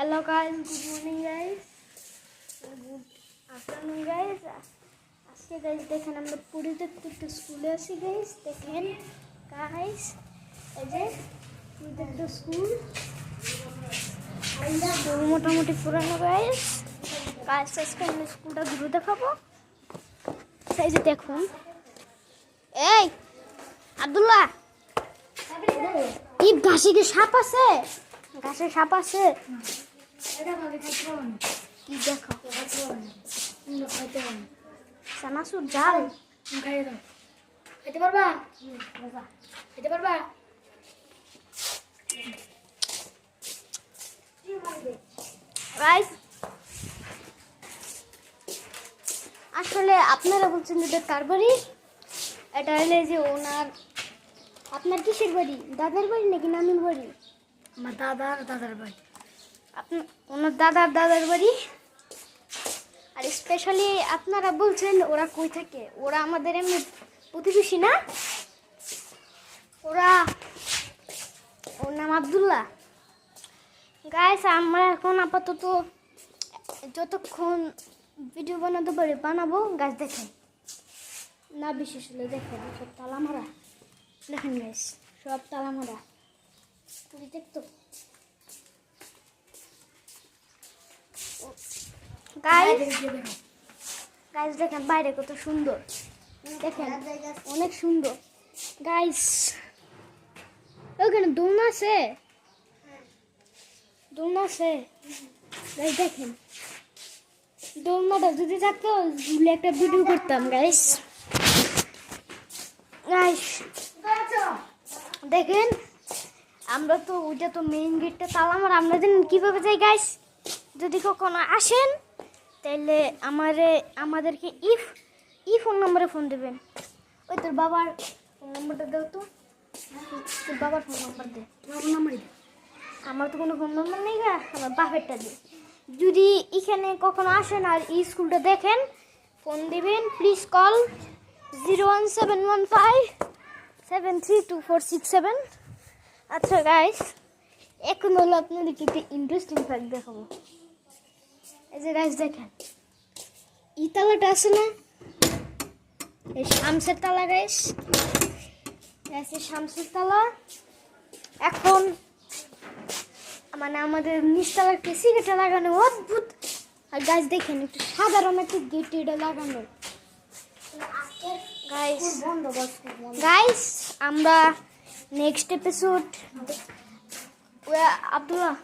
Hello guys, good morning guys, good afternoon guys. আজকে guys দেখেন আমরা পুরীতে একটা স্কুলে আছি guys। দেখেন guys, এই যে পুরীতে একটা স্কুল মোটামুটি পুরানো guys। আজকে আমরা স্কুলটা ঘুরে দেখাবো। এই যে দেখুন, এই আব্দুল্লাহ, এই ঘাসে কি সাপ আছে? ঘাসে সাপ আছে? কি দেখো, চানাচুর জাল খেতে পারবা? খেতে পারবা? আসলে আপনারা বলছেন এটা কার বাড়ি? এটা হলে যে ওনার, আপনার কিসের বাড়ি? দাদার বাড়ি নাকি নানুর বাড়ি? আমার দাদার বাড়ি। আপনার ওনার দাদার বাড়ি। আর স্পেশালি আপনারা বলছেন ওরা কই থাকে? ওরা আমাদের এমনি প্রতিবেশী না? ওর নাম আব্দুল্লাহ। গাইস আমরা এখন আপাতত যতক্ষণ ভিডিও বানাতে পারি বানাবো। গাছ দেখেন না, বিশেষ হলে দেখেন সব তালা মারা। দেখেন গাইস, সব তালা মারা। পুরি দেখতো গাইস, দেখেন বাইরে কত সুন্দর, দেখেন অনেক সুন্দর গাইস। ওখানে দোলনা আছে, দোলনা আছে গাইস। দেখেন দোলনাটা যদি থাকতো একটা ভিডিও করতাম গাইস। গাইস দেখেন, আমরা তো ওইটা তো মেইন গেটটা তালা মারা। আমরা জানেন কীভাবে যাই গাইস? যদি কখনো আসেন তাহলে আমাদেরকে ফোন নম্বরে ফোন দেবেন। ওই তোর বাবার ফোন নম্বরটা দাও তো, তোর বাবার ফোন নম্বর দে। আমার তো কোনো ফোন নম্বর নেই গা, আমার বাপেরটা দে। যদি এখানে কখনো আসেন আর এই স্কুলটা দেখেন, ফোন দিবেন। Please call 01715732467। আচ্ছা গাইস, এখন হলো আপনাদেরকে একটা ইন্টারেস্টিং ফ্যাক্ট দেখাবো। এই যে গাইস দেখেন, এই তালাটা আছে না, এই শামসের তালা গাইস, শামসের তালা। এখন মানে আমাদের নিচতলার কেসি গেটে লাগানো অদ্ভুত। আর গাইস দেখেন একটু সাধারণ একটা গেট এটা লাগানো গাইস। আমরা নেক্সট এপিসোড আব্দুল্লাহ